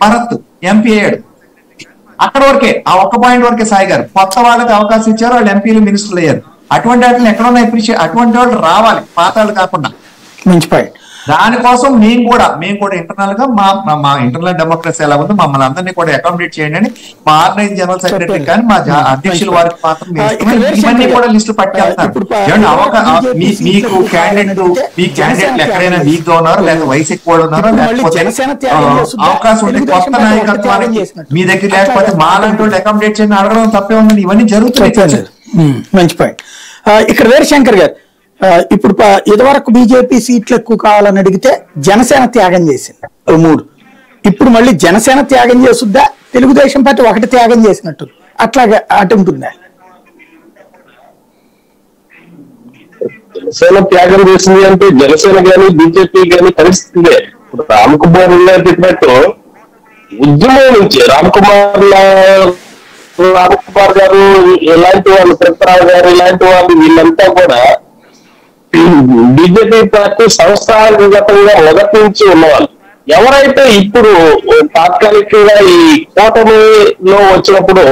Bharat MP అయ్యాడు. అక్కడ వరకే, ఆ ఒక్క పాయింట్ వరకే సాయి గారు. కొత్త వాళ్ళకి అవకాశం ఇచ్చారు, వాళ్ళు ఎంపీలు మినిస్టర్లు అయ్యారు. అటువంటి వాటిని ఎక్కడ ఉన్నాయి, అటువంటి వాళ్ళు రావాలి, పాత వాళ్ళు కాకుండా. మంచి పాయింట్. దానికోసం మేము కూడా ఇంటర్నల్ గా మా ఇంటర్నల్ డెమోక్రసీ ఎలా ఉందో మమ్మల్ని అందరినీ కూడా అకామిడేట్ చేయండి అని మా ఆర్గనైజ్ జనరల్ సెక్రటరీ కానీ మా అధ్యక్షుల వారికి మాత్రం ఇవన్నీ కూడా లిస్టు పట్టుకెళ్తారు. మీకు క్యాండిడేట్లు ఎక్కడైనా వీక్ గా ఉన్నారో, లేకపోతే వయసు ఎక్కువ ఉన్నారో, లేకపోతే అవకాశం ఉంటే కొత్త నాయకత్వానికి మీ దగ్గర లేకపోతే మా లాంటి వాళ్ళు అకామిడేట్ చేయండి అడగడం తప్పే ఉందని ఇవన్నీ జరుగుతున్నాయి. మంచి పాయింట్. ఇక్కడ వీరశంకర్ గారు, ఇప్పుడు ఇదివరకు బీజేపీ సీట్లు ఎక్కువ కావాలని అడిగితే జనసేన త్యాగం చేసింది 3. ఇప్పుడు మళ్ళీ జనసేన త్యాగం చేసుద్దా, తెలుగుదేశం పార్టీ ఒకటి త్యాగం చేసినట్టు అట్లాగే అటు ఉంటుందా? జనసేన త్యాగం చేసింది అంటే జనసేన గాని బీజేపీ గాని పరిస్థితి రామ్ కుమార్ చెప్పినట్టు ఉద్యమం నుంచి రామ్ కుమార్ గారు ఇలాంటి వాళ్ళు, ప్రతాప్ గారు ఇలాంటి వాళ్ళు, వీళ్ళంతా కూడా బీజేపీ పార్టీ సంస్థాగతంగా మొదటి నుంచి ఉన్నవాళ్ళు. ఎవరైతే ఇప్పుడు తాత్కాలికంగా ఈ కూటమిలో వచ్చినప్పుడు,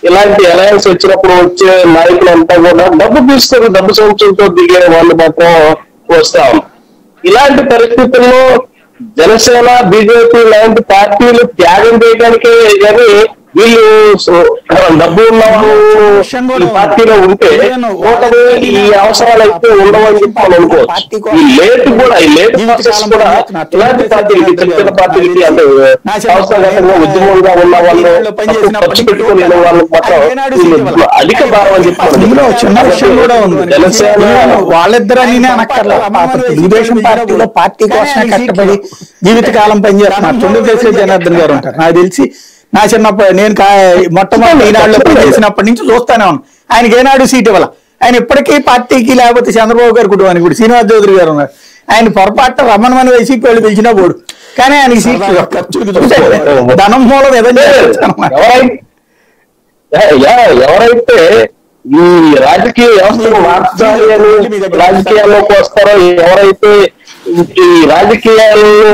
ఇలాంటి అలయన్స్ వచ్చినప్పుడు వచ్చే నాయకులంతా కూడా డబ్బు తీసుకొని డబ్బు సంవత్సరంతో దిగే వాళ్ళు మాత్రం వస్తాం. ఇలాంటి పరిస్థితుల్లో జనసేన బీజేపీ లాంటి పార్టీలు త్యాగం చేయడానికే కానీ వీళ్ళు డబ్బు ఉన్న వాళ్ళు పార్టీలో ఉంటే ఈ అవసరాలు అయితే ఉండవని చెప్పి మనం అనుకోవచ్చు. ఈ లేట్ ప్రాసెస్ కూడా ఇలాంటి పార్టీలకి, చిన్న పార్టీలకి అంటే సంస్థాగతంగా ఉద్యమంగా ఉన్న వాళ్ళు ఖర్చు పెట్టుకుని వాళ్ళు మాత్రం అధిక భారం అని చెప్పి జనసేన వాళ్ళిద్దరని తెలుగుదేశం పార్టీలో పార్టీ కోసమే కష్టపడి జీవితకాలం పనిచేస్తున్నారు. తొండదేశ జనార్దన్ గారు ఉంటారు. నాకు తెలిసి నా చిన్నప్పుడు నేను మొట్టమొదటి ఈనాడులో పనిచేసినప్పటి నుంచి చూస్తానే ఉన్నాను. ఆయనకి ఏనాడు సీట్ ఇవ్వాల. ఆయన ఇప్పటికీ పార్టీకి, లేకపోతే చంద్రబాబు గారి కుటుంబానికి కూడా శ్రీనివాస్ చౌదరి గారు ఉన్నారు. ఆయన పొరపాటు రమ్మని వైసీపీ వాళ్ళు పిలిచినా పోడు, కానీ ఆయనకి సీట్ ధనం మూలం ఎవరైతే ఈ రాజకీయ వ్యవస్థను మార్చాలి అని రాజకీయాల్లోకి వస్తారో, ఎవరైతే ఈ రాజకీయాల్లో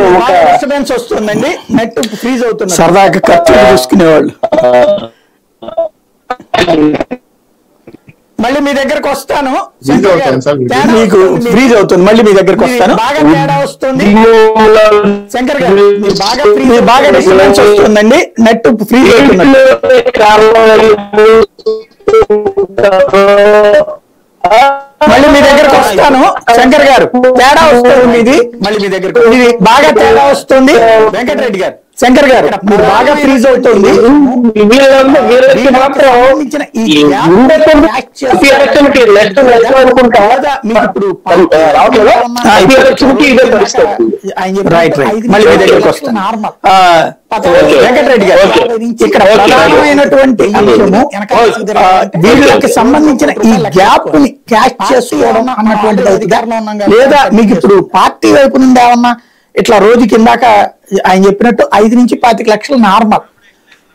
వస్తుందండి, నెట్ ఫ్రీజ్ అవుతుంది, సరదాగా ఖర్చు చూసుకునేవాళ్ళు. మళ్ళీ మీ దగ్గరకు వస్తాను, మీకు ఫ్రీజ్ అవుతుంది, మళ్ళీ మీ దగ్గరకు వస్తాను. బాగా తేడా వస్తుంది శంకర్ గారు, బాగా డిస్టర్బెన్స్ వస్తుందండి, నెట్ ఫ్రీజ్ అవుతుంది. మళ్ళీ మీ దగ్గరకు వస్తాను శంకర్ గారు, తేడా వస్తుంది ఇది, మళ్ళీ మీ దగ్గరకు ఇది బాగా తేడా వస్తుంది. వెంకటరెడ్డి గారు, శంకర్ గారు మీరు బాగా ఫ్రీజ్ అవుతుంది. వెంకటరెడ్డి గారు, ఇక్కడ ప్రధానమైనటువంటి అంశము వీళ్ళకి సంబంధించిన ఈ గ్యాప్ ని క్యాష్ చేసుకోవడం అన్నటువంటిది అవుతుందా, లేదా మీకు ఇప్పుడు పార్టీ వైపు నుండి ఏమన్నా ఇట్లా రోజు కిందాక ఆయన చెప్పినట్టు 5 నుంచి 25 లక్షలు నార్మల్,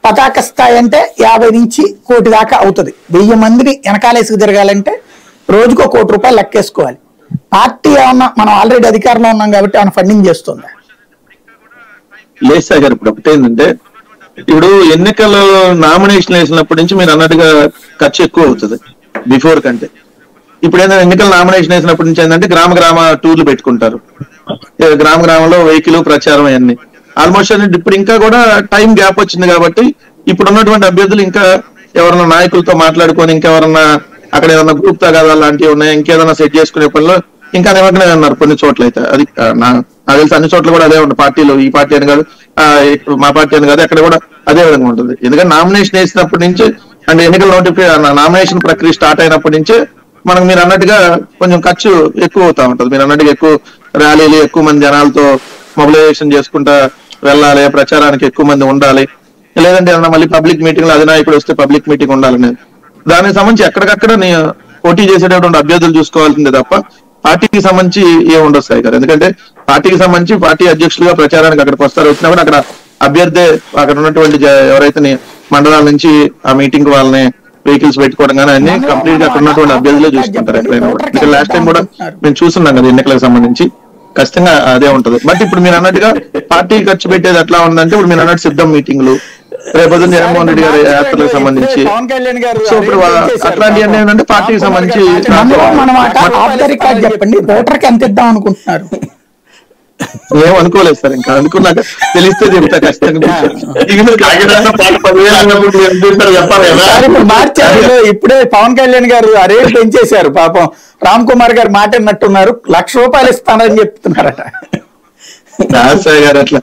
పతాక స్థాయి అంటే 50 నుంచి 1 కోటి దాకా అవుతుంది. 1000 మందిని వెనకాలేసుకు తిరగాలంటే రోజుకు 1 కోటి రూపాయలు లెక్కేసుకోవాలి. పార్టీ ఏమన్నా, మనం ఆల్రెడీ అధికారంలో ఉన్నాం కాబట్టి ఏమన్నా ఫండింగ్ చేస్తుందా? లేదు సార్ గారు, ఇప్పుడు ఒకటి ఏంటంటే, ఇప్పుడు ఎన్నికలు నామినేషన్ వేసినప్పటి నుంచి మీరు అన్నట్టుగా ఖర్చు ఎక్కువ అవుతుంది బిఫోర్ కంటే. ఇప్పుడు ఏంటంటే ఎన్నికల నామినేషన్ వేసినప్పటి నుంచి ఏంటంటే గ్రామ టూర్లు పెట్టుకుంటారు, గ్రామంలో వెహికల్ ప్రచారం అవన్నీ ఆల్మోస్ట్. ఇప్పుడు ఇంకా కూడా టైం గ్యాప్ వచ్చింది కాబట్టి ఇప్పుడు ఉన్నటువంటి అభ్యర్థులు ఇంకా ఎవరన్నా నాయకులతో మాట్లాడుకొని, ఇంకెవరన్నా అక్కడ ఏదన్నా గ్రూప్ తగాదాలు లాంటివి ఉన్నాయి, ఇంకేదన్నా సెట్ చేసుకునే పనిలో ఇంకా నిమగ్నమే ఉన్నారు కొన్ని చోట్ల అయితే. అది నాకు తెలిసి అన్ని చోట్ల కూడా అదే ఉంటుంది. పార్టీలో ఈ పార్టీ అని కాదు, మా పార్టీ అని కాదు, అక్కడ కూడా అదే విధంగా ఉంటుంది. ఎందుకంటే నామినేషన్ వేసినప్పటి నుంచి అంటే ఎన్నికల నామినేషన్ ప్రక్రియ స్టార్ట్ అయినప్పటి నుంచే మనకు మీరు అన్నట్టుగా కొంచెం ఖర్చు ఎక్కువ అవుతా ఉంటుంది. మీరు అన్నట్టుగా ఎక్కువ ర్యాలీలు, ఎక్కువ మంది జనాలతో మొబిలైజేషన్ చేసుకుంటా వెళ్ళాలి, ప్రచారానికి ఎక్కువ మంది ఉండాలి, లేదంటే ఏమన్నా మళ్ళీ పబ్లిక్ మీటింగ్ లో అధినాయకుడు వస్తే పబ్లిక్ మీటింగ్ ఉండాలని దానికి సంబంధించి ఎక్కడికక్కడ పోటీ చేసేటటువంటి అభ్యర్థులు చూసుకోవాల్సిందే తప్ప పార్టీకి సంబంధించి ఏం ఉండదు సాయి గారు. ఎందుకంటే పార్టీకి సంబంధించి పార్టీ అధ్యక్షులుగా ప్రచారానికి అక్కడికి వస్తారు, వచ్చినప్పుడు అక్కడ అభ్యర్థి అక్కడ ఉన్నటువంటి ఎవరైతే మండలాల నుంచి ఆ మీటింగ్ వాళ్ళని వెహికల్స్ పెట్టుకోవడం కానీ అన్ని కంప్లీట్ గా అక్కడ ఉన్నటువంటి అభ్యర్థులే చూసుకుంటారు ఎక్కడైనా కూడా. ఇక్కడ లాస్ట్ టైం కూడా మేము చూస్తున్నాం కదా ఎన్నికలకు సంబంధించి ఖచ్చితంగా అదే ఉంటది. బట్ ఇప్పుడు మీరు అన్నట్టుగా పార్టీ ఖర్చు పెట్టేది ఎట్లా ఉందంటే, ఇప్పుడు మీరు అన్నట్టు సిద్ధం మీటింగ్లు, రేపొద్దున జగన్మోహన్ రెడ్డి గారి యాత్రలకు సంబంధించి, పవన్ కళ్యాణ్ గారు సో ఇప్పుడు అట్లాంటివన్నీ ఏంటంటే పార్టీకి సంబంధించి చెప్పండి, ఓటర్కి ఎంత ఇద్దాం అనుకుంటున్నారు? ఏం అనుకోలేదు సార్, ఇంకా అనుకున్నాక తెలిస్తే చెప్తా ఖచ్చితంగా. ఇప్పుడు మార్చారు, ఇప్పుడే పవన్ కళ్యాణ్ గారు ఆ రేటు పెంచేశారు. పాపం రామ్ కుమార్ గారు మాట అన్నట్టున్నారు, 1,00,000 రూపాయలు ఇస్తానని చెప్తున్నారట. రాజశేఖర్ గారు అట్లా